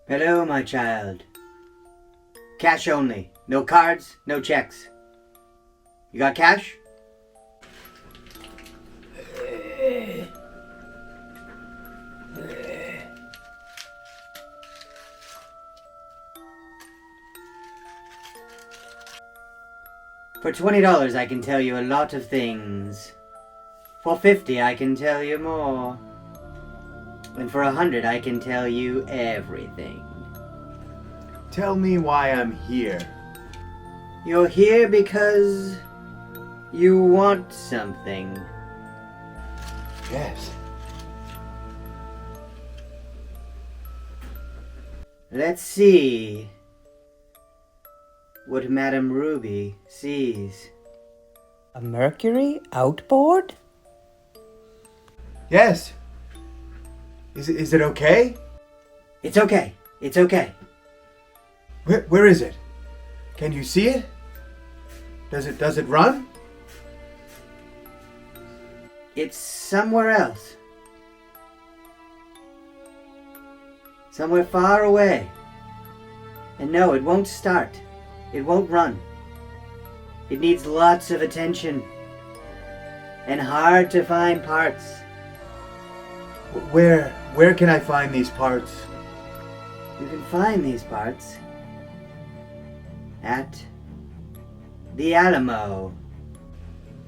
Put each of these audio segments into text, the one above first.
Hello, my child. Cash only. No cards, no checks. You got cash? For $20 I can tell you a lot of things. For $50 I can tell you more. And for $100 I can tell you everything. Tell me why I'm here. You're here because you want something. Yes. Let's see what Madame Ruby sees. A Mercury outboard? Yes. Is it okay? It's okay. It's okay. Where is it? Can you see it? Does it run? It's somewhere else. Somewhere far away. And no, it won't start. It won't run. It needs lots of attention. And hard to find parts. Where can I find these parts? You can find these parts at the Alamo.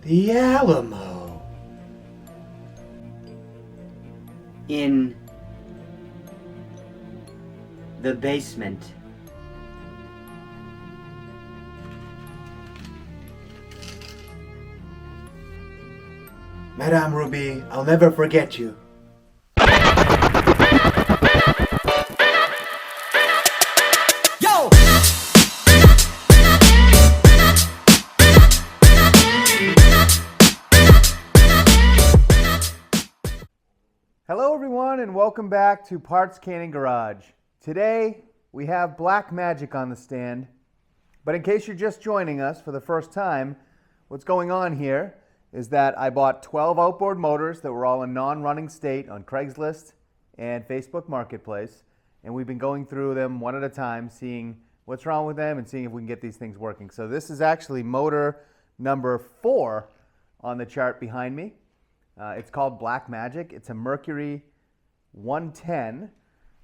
The Alamo. In the basement. Madame Ruby, I'll never forget you. Yo! Hello everyone and welcome back to Parts Cannon Garage. Today we have Black Magic on the stand, but in case you're just joining us for the first time, what's going on here is that I bought 12 outboard motors that were all in non-running state on Craigslist and Facebook Marketplace, and we've been going through them one at a time, seeing what's wrong with them and seeing if we can get these things working. So this is actually motor number 4 on the chart behind me. It's called Black Magic. It's a Mercury 110,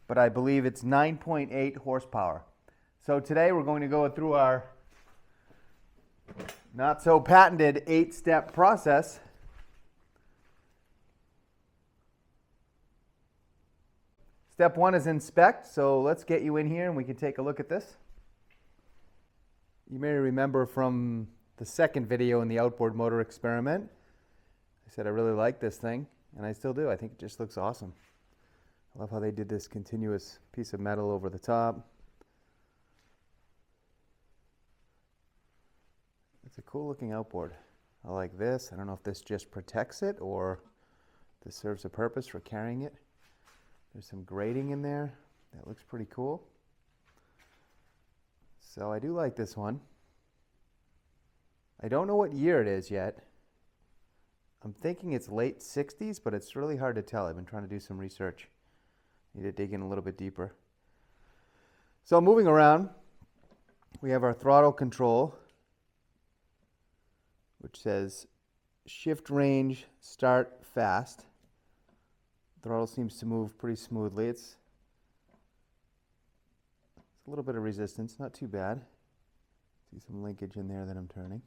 but I believe it's 9.8 horsepower. So today we're going to go through our not so patented 8-step process. Step 1 is inspect, so let's get you in here and we can take a look at this. You may remember from the second video in the outboard motor experiment, I said I really like this thing, and I still do. I think it just looks awesome. I love how they did this continuous piece of metal over the top. It's a cool looking outboard. I like this. I don't know if this just protects it or this serves a purpose for carrying it. There's some grating in there. That looks pretty cool. So I do like this one. I don't know what year it is yet. I'm thinking it's late 60s, but it's really hard to tell. I've been trying to do some research. Need to dig in a little bit deeper. So moving around, we have our throttle control, which says shift range, start fast. Throttle seems to move pretty smoothly. It's a little bit of resistance, not too bad. See some linkage in there that I'm turning.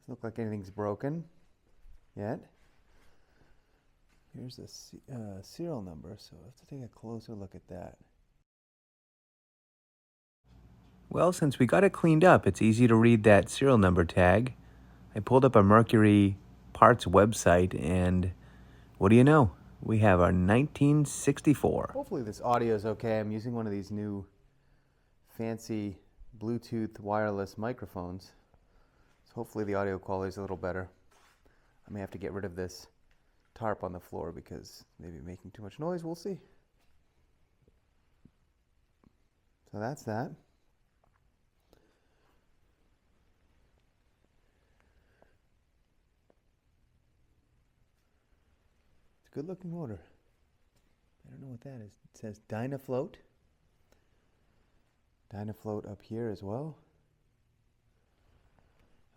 Doesn't look like anything's broken yet. Here's the serial number, so I have to take a closer look at that. Well, since we got it cleaned up, it's easy to read that serial number tag. I pulled up a Mercury parts website, and what do you know? We have our 1964. Hopefully this audio is okay. I'm using one of these new fancy Bluetooth wireless microphones. So hopefully the audio quality is a little better. I may have to get rid of this tarp on the floor because maybe making too much noise. We'll see. So that's that. It's a good looking motor. I don't know what that is. It says Dynafloat. Dynafloat up here as well.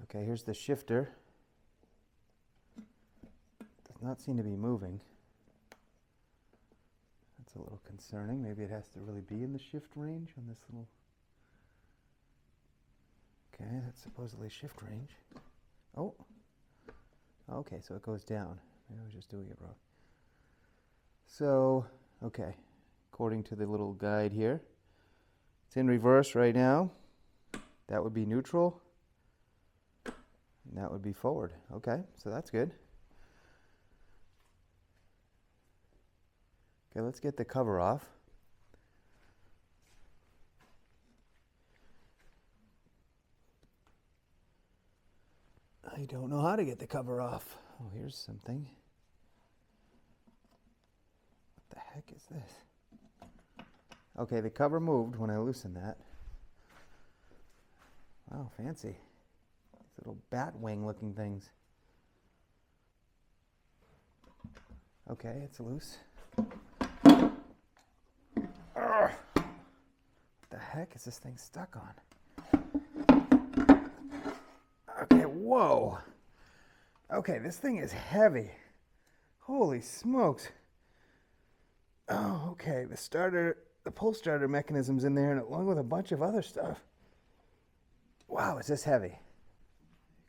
Okay, here's the shifter. Does not seem to be moving. That's a little concerning. Maybe it has to really be in the shift range on this little... Okay, that's supposedly shift range. Oh. Okay, so it goes down. Maybe I was just doing it wrong. So, okay, according to the little guide here, it's in reverse right now. That would be neutral. And that would be forward. Okay, so that's good. Okay, let's get the cover off. I don't know how to get the cover off. Oh, here's something. What the heck is this? Okay, the cover moved when I loosened that. Wow, fancy. These little bat wing looking things. Okay, it's loose. Ugh. What the heck is this thing stuck on? Okay, whoa. Okay, this thing is heavy. Holy smokes. Oh, okay, the pull starter mechanism's in there and along with a bunch of other stuff. Wow, is this heavy?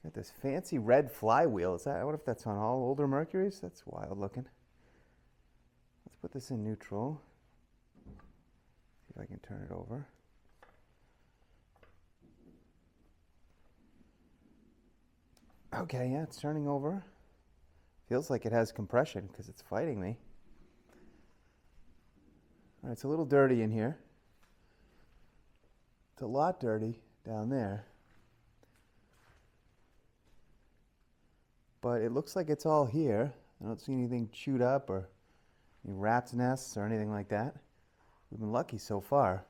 Got this fancy red flywheel. I wonder if that's on all older Mercuries? That's wild looking. Let's put this in neutral. See if I can turn it over. Okay, yeah, it's turning over. Feels like it has compression because it's fighting me. All right, it's a little dirty in here. It's a lot dirty down there. But it looks like it's all here. I don't see anything chewed up or any rat's nests or anything like that. We've been lucky so far.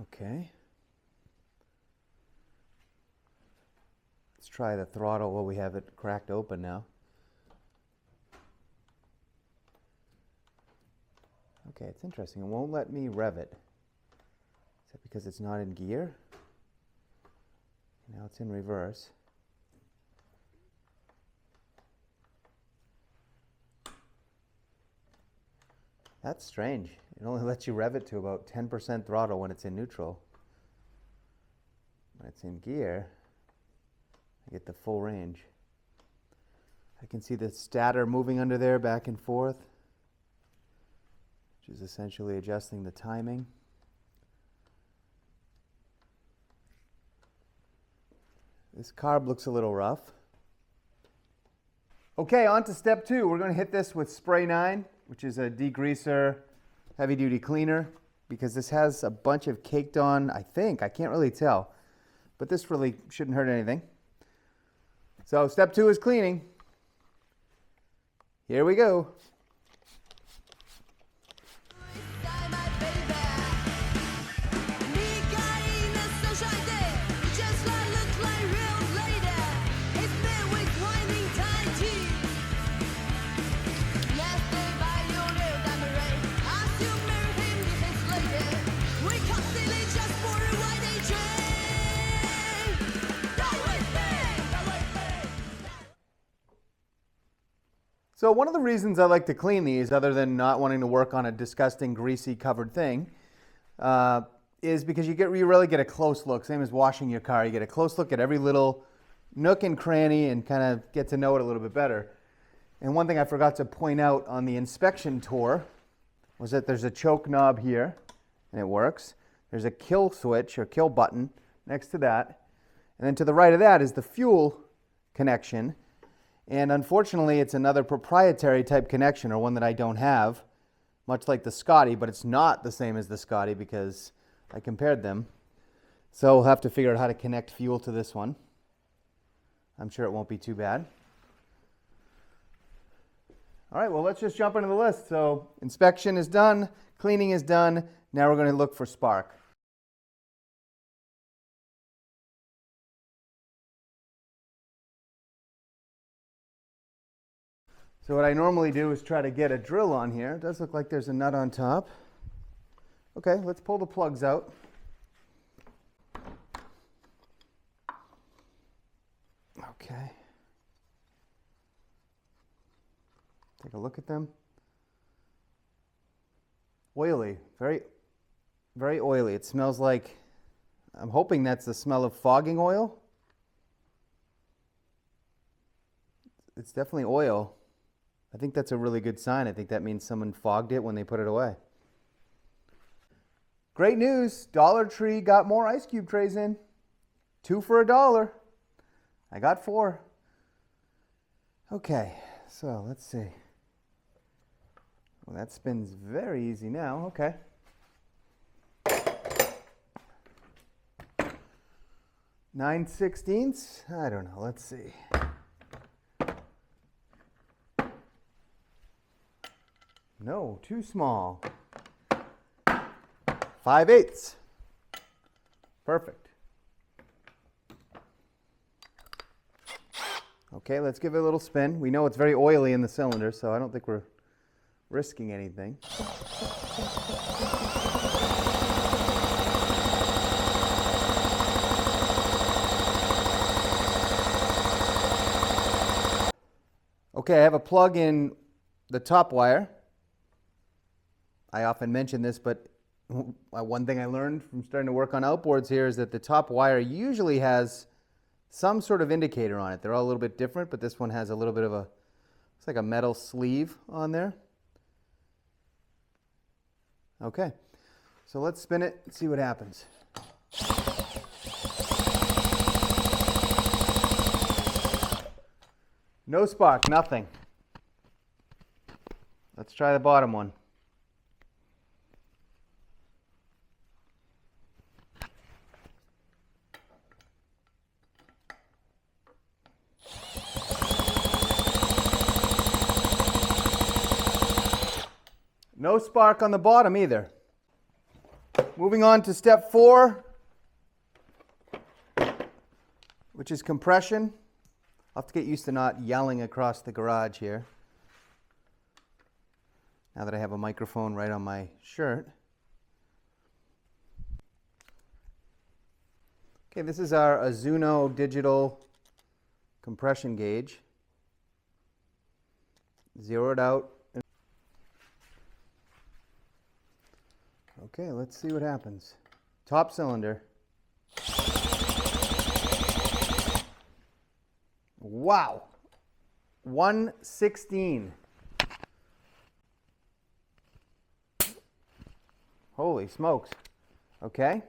Okay. Let's try the throttle while we have it cracked open now. Okay, it's interesting. It won't let me rev it. Is that because it's not in gear? Now it's in reverse. That's strange. It only lets you rev it to about 10% throttle when it's in neutral. When it's in gear, I get the full range. I can see the stator moving under there back and forth, which is essentially adjusting the timing. This carb looks a little rough. Okay, on to step 2. We're going to hit this with Spray 9, which is a degreaser, heavy-duty cleaner, because this has a bunch of caked on, I can't really tell, but this really shouldn't hurt anything. So step 2 is cleaning. Here we go. So one of the reasons I like to clean these, other than not wanting to work on a disgusting, greasy covered thing, is because you really get a close look. Same as washing your car. You get a close look at every little nook and cranny and kind of get to know it a little bit better. And one thing I forgot to point out on the inspection tour was that there's a choke knob here, and it works. There's a kill switch or kill button next to that. And then to the right of that is the fuel connection. And unfortunately, it's another proprietary type connection, or one that I don't have, much like the Scotty, but it's not the same as the Scotty because I compared them. So we'll have to figure out how to connect fuel to this one. I'm sure it won't be too bad. All right, well, let's just jump into the list. So inspection is done, cleaning is done. Now we're going to look for spark. So what I normally do is try to get a drill on here. It does look like there's a nut on top. Okay, let's pull the plugs out. Okay. Take a look at them. Oily, very, very oily. It smells like, I'm hoping that's the smell of fogging oil. It's definitely oil. I think that's a really good sign. I think that means someone fogged it when they put it away. Great news. Dollar Tree got more ice cube trays in. 2 for $1. I got 4. Okay, so let's see. Well, that spins very easy now. Okay. 9/16. I don't know. Let's see. No, too small. 5/8. Perfect. Okay, let's give it a little spin. We know it's very oily in the cylinder, so I don't think we're risking anything. Okay, I have a plug in the top wire. I often mention this, but one thing I learned from starting to work on outboards here is that the top wire usually has some sort of indicator on it. They're all a little bit different, but this one has a little bit of a, it's like a metal sleeve on there. Okay, so let's spin it and see what happens. No spark, nothing. Let's try the bottom one. No spark on the bottom either. Moving on to step 4, which is compression. I'll have to get used to not yelling across the garage here, now that I have a microphone right on my shirt. Okay, this is our Azuno digital compression gauge. Zeroed out. Okay, let's see what happens. Top cylinder. Wow. 1/16. Holy smokes. Okay.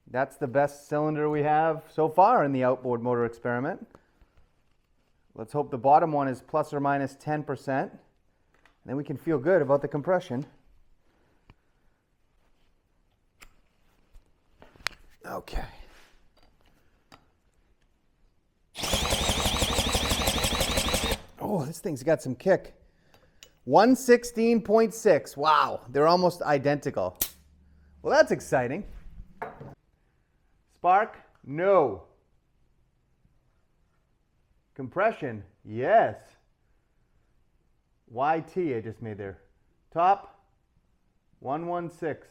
That's the best cylinder we have so far in the outboard motor experiment. Let's hope the bottom one is plus or minus 10%. And then we can feel good about the compression. Okay. Oh, this thing's got some kick. 116.6. Wow, they're almost identical. Well, that's exciting. Spark? No. Compression? Yes. YT I just made there. Top? 116.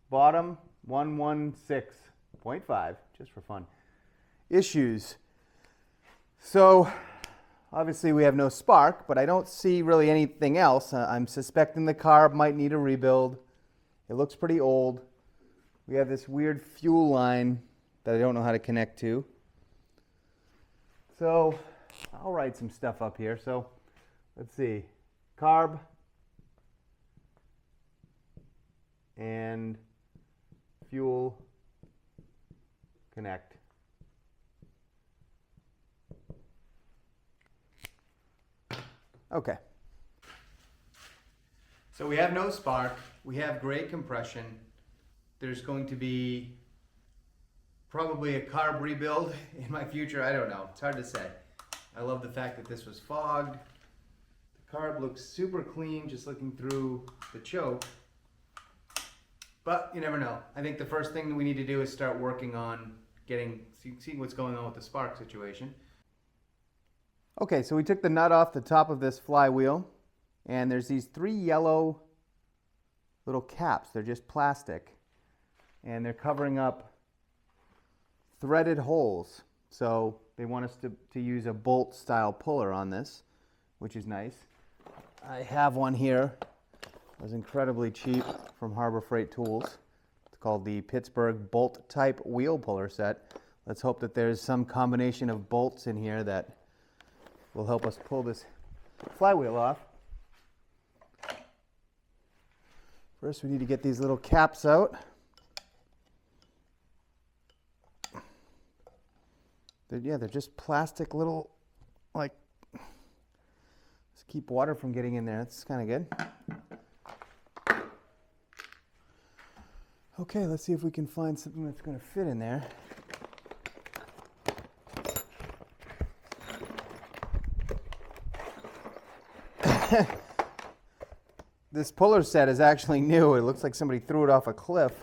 Bottom? 116.5, just for fun. Issues. So, obviously we have no spark, but I don't see really anything else. I'm suspecting the carb might need a rebuild. It looks pretty old. We have this weird fuel line that I don't know how to connect to. So, I'll write some stuff up here. So, let's see. Carb and fuel connect. Okay. So we have no spark. We have great compression. There's going to be probably a carb rebuild in my future. I don't know. It's hard to say. I love the fact that this was fogged. The carb looks super clean just looking through the choke. But you never know. I think the first thing that we need to do is start working on seeing what's going on with the spark situation. Okay, so we took the nut off the top of this flywheel, and there's these 3 yellow little caps. They're just plastic, and they're covering up threaded holes. So they want us to use a bolt style puller on this, which is nice. I have one here. It was incredibly cheap from Harbor Freight Tools. It's called the Pittsburgh Bolt Type Wheel Puller Set. Let's hope that there's some combination of bolts in here that will help us pull this flywheel off. First, we need to get these little caps out. They're just plastic little, like, just keep water from getting in there. That's kind of good. Okay, let's see if we can find something that's going to fit in there. This puller set is actually new. It looks like somebody threw it off a cliff.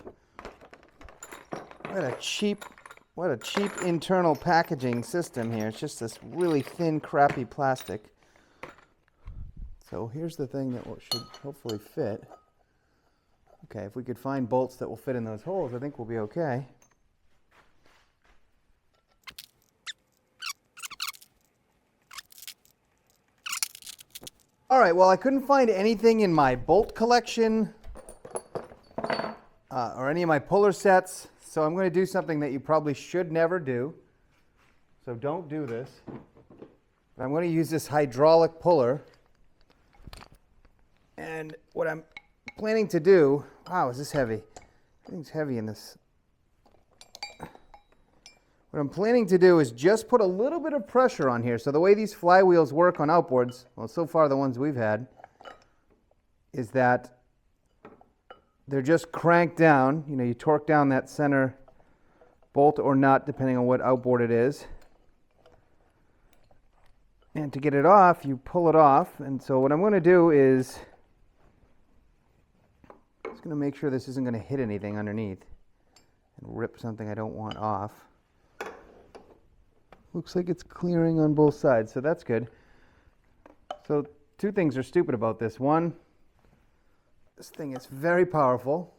What a cheap internal packaging system here. It's just this really thin, crappy plastic. So here's the thing that should hopefully fit. Okay, if we could find bolts that will fit in those holes, I think we'll be okay. All right, well, I couldn't find anything in my bolt collection or any of my puller sets, so I'm going to do something that you probably should never do. So don't do this. But I'm going to use this hydraulic puller. And what I'm planning to do, wow, is this heavy? Everything's heavy in this. What I'm planning to do is just put a little bit of pressure on here. So the way these flywheels work on outboards, well, so far the ones we've had, is that they're just cranked down. You know, you torque down that center bolt or nut, depending on what outboard it is. And to get it off, you pull it off. And so what I'm going to do is, I'm just going to make sure this isn't going to hit anything underneath and rip something I don't want off. Looks like it's clearing on both sides, so that's good. So 2 things are stupid about this. One, this thing is very powerful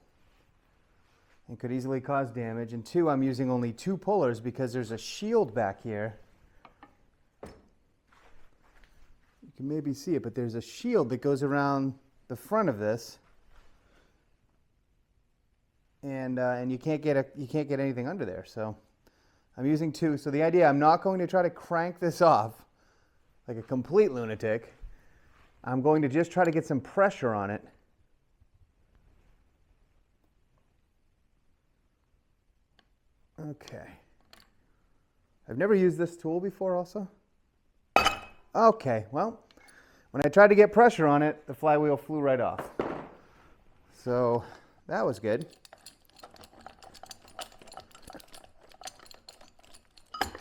and could easily cause damage. And 2, I'm using only 2 pullers because there's a shield back here. You can maybe see it, but there's a shield that goes around the front of this. And you can't get anything under there, so I'm using 2. So the idea, I'm not going to try to crank this off like a complete lunatic. I'm going to just try to get some pressure on it. Okay. I've never used this tool before also. Okay, well, when I tried to get pressure on it, the flywheel flew right off. So that was good.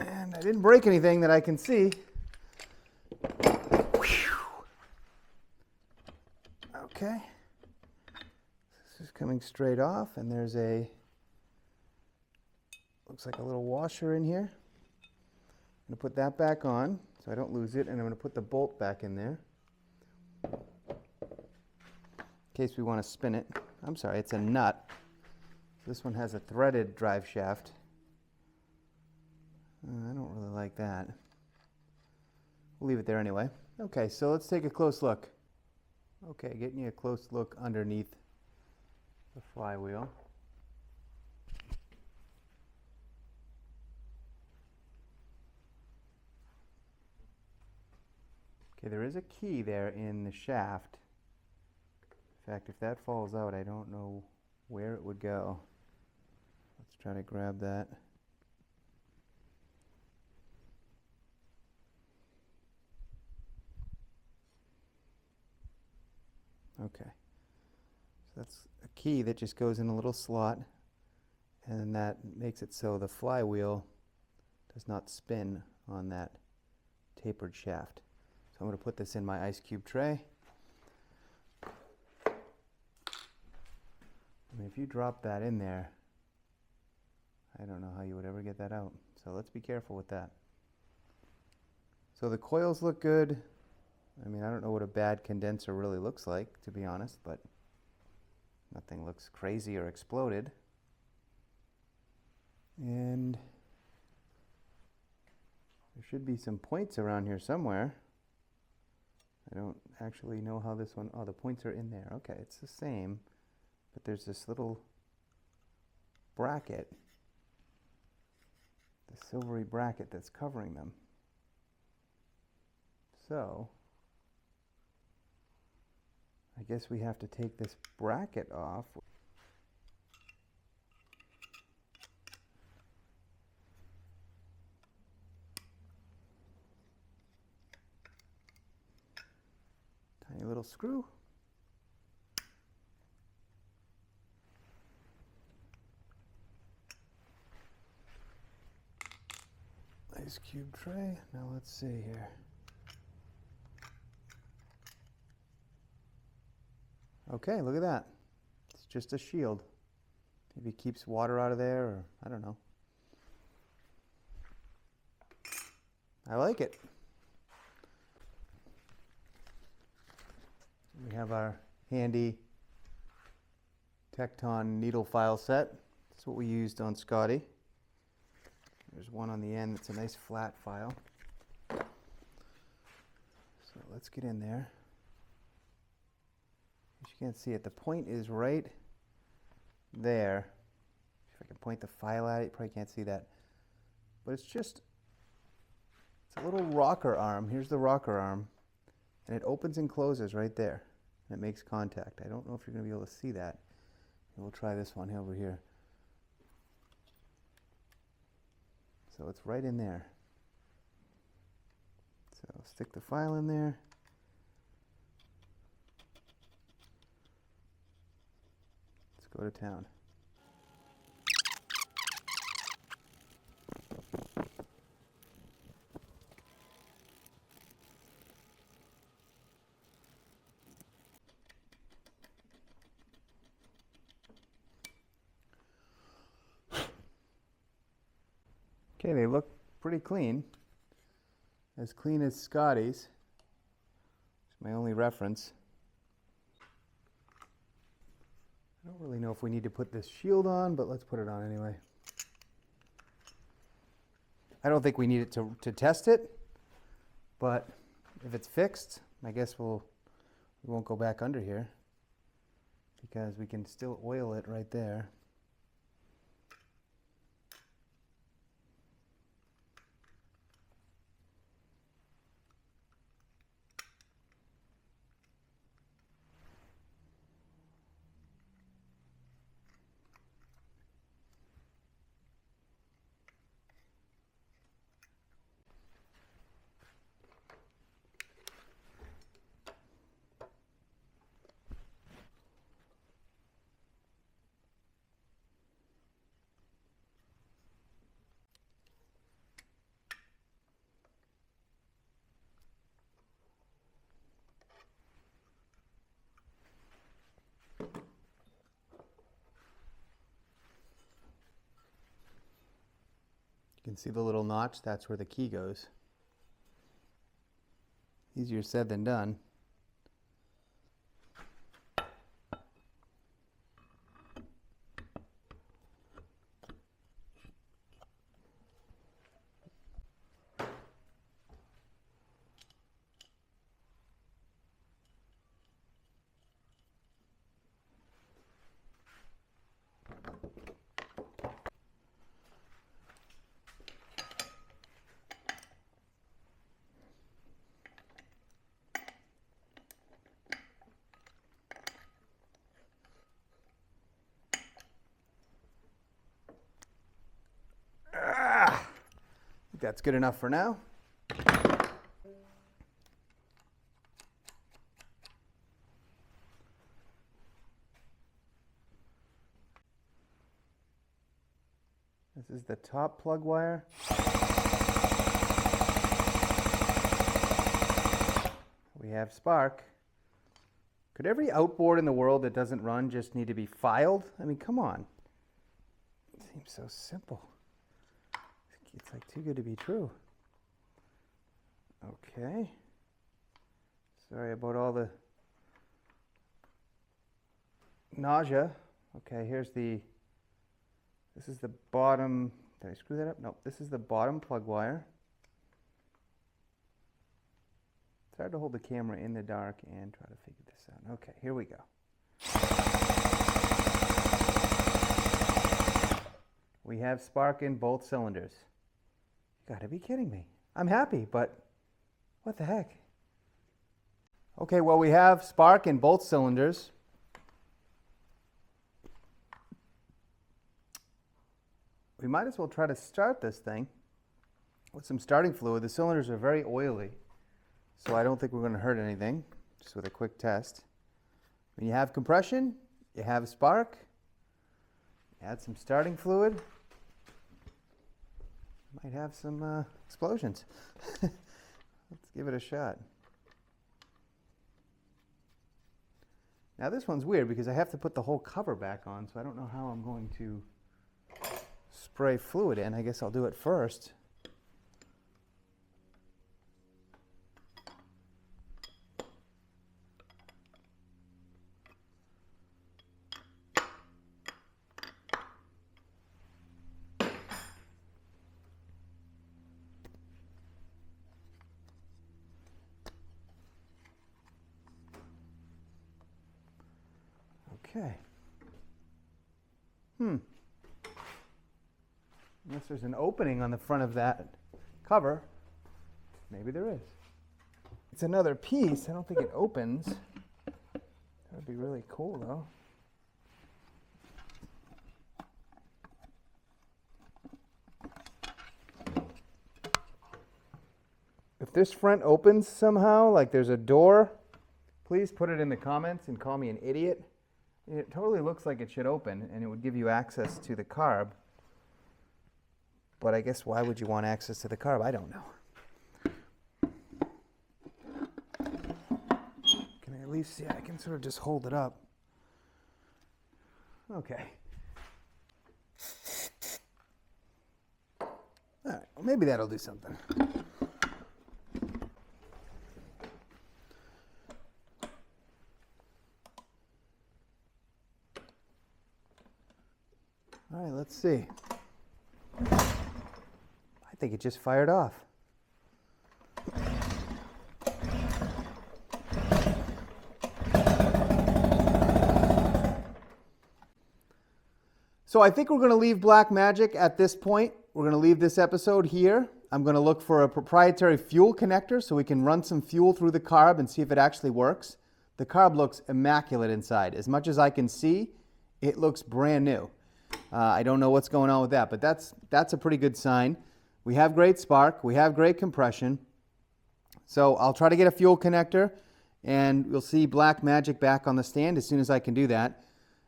And I didn't break anything that I can see. Okay. This is coming straight off, and there's looks like a little washer in here. I'm going to put that back on so I don't lose it, and I'm going to put the bolt back in there in case we want to spin it. I'm sorry, it's a nut. This one has a threaded drive shaft. I don't really like that. We'll leave it there anyway. Okay, so let's take a close look. Okay, getting you a close look underneath the flywheel. Okay, there is a key there in the shaft. In fact, if that falls out, I don't know where it would go. Let's try to grab that. Okay, so that's a key that just goes in a little slot, and that makes it so the flywheel does not spin on that tapered shaft. So I'm going to put this in my ice cube tray. I mean, if you drop that in there, I don't know how you would ever get that out. So let's be careful with that. So the coils look good. I mean, I don't know what a bad condenser really looks like, to be honest, but nothing looks crazy or exploded. And there should be some points around here somewhere. I don't actually know how this one, oh, the points are in there. Okay, it's the same, but there's this little bracket, the silvery bracket that's covering them. So I guess we have to take this bracket off. Tiny little screw. Ice cube tray. Now let's see here. Okay, look at that. It's just a shield. Maybe it keeps water out of there, or I don't know. I like it. We have our handy Tecton needle file set. That's what we used on Scotty. There's one on the end that's a nice flat file. So let's get in there. You can't see it. The point is right there. If I can point the file at it, you probably can't see that. But it's a little rocker arm. Here's the rocker arm. And it opens and closes right there. And it makes contact. I don't know if you're going to be able to see that. We'll try this one over here. So it's right in there. So stick the file in there. Let's go to town. Okay, they look pretty clean as Scotty's. It's my only reference. I don't really know if we need to put this shield on, but let's put it on anyway. I don't think we need it to test it, but if it's fixed, I guess we won't go back under here because we can still oil it right there. You can see the little notch, that's where the key goes. Easier said than done. That's good enough for now. This is the top plug wire. We have spark. Could every outboard in the world that doesn't run just need to be filed? I mean, come on. It seems so simple. It's like too good to be true. Okay. Sorry about all the nausea. Okay, this is the bottom, did I screw that up? No, this is the bottom plug wire. It's hard to hold the camera in the dark and try to figure this out. Okay, here we go. We have spark in both cylinders. You gotta be kidding me. I'm happy, but what the heck? Okay, well, we have spark in both cylinders. We might as well try to start this thing with some starting fluid. The cylinders are very oily, so I don't think we're going to hurt anything, just with a quick test. When you have compression, you have spark, add some starting fluid, might have some explosions. Let's give it a shot. Now this one's weird because I have to put the whole cover back on, so I don't know how I'm going to spray fluid in. I guess I'll do it first. Okay. Unless there's an opening on the front of that cover. Maybe there is. It's another piece. I don't think it opens. That would be really cool, though. If this front opens somehow, like there's a door, please put it in the comments and call me an idiot. It totally looks like it should open, and it would give you access to the carb. But I guess why would you want access to the carb? I don't know. Can I at least see? I can sort of just hold it up. Okay. All right, well, maybe that'll do something. All right, let's see. I think it just fired off. So I think we're going to leave Blackmagic at this point. We're going to leave this episode here. I'm going to look for a proprietary fuel connector so we can run some fuel through the carb and see if it actually works. The carb looks immaculate inside. As much as I can see, it looks brand new. I don't know what's going on with that, but that's a pretty good sign. We have great spark. We have great compression. So I'll try to get a fuel connector, and we'll see Blackmagic back on the stand as soon as I can do that.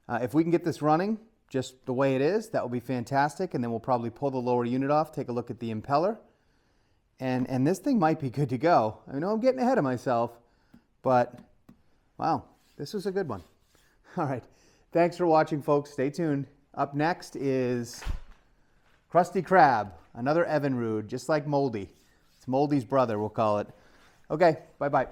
If we can get this running just the way it is, that will be fantastic, and then we'll probably pull the lower unit off, take a look at the impeller, and this thing might be good to go. I know I'm getting ahead of myself, but wow, this was a good one. All right, thanks for watching, folks. Stay tuned. Up next is Crusty Crab, another Evinrude, just like Moldy. It's Moldy's brother, we'll call it. Okay, bye-bye.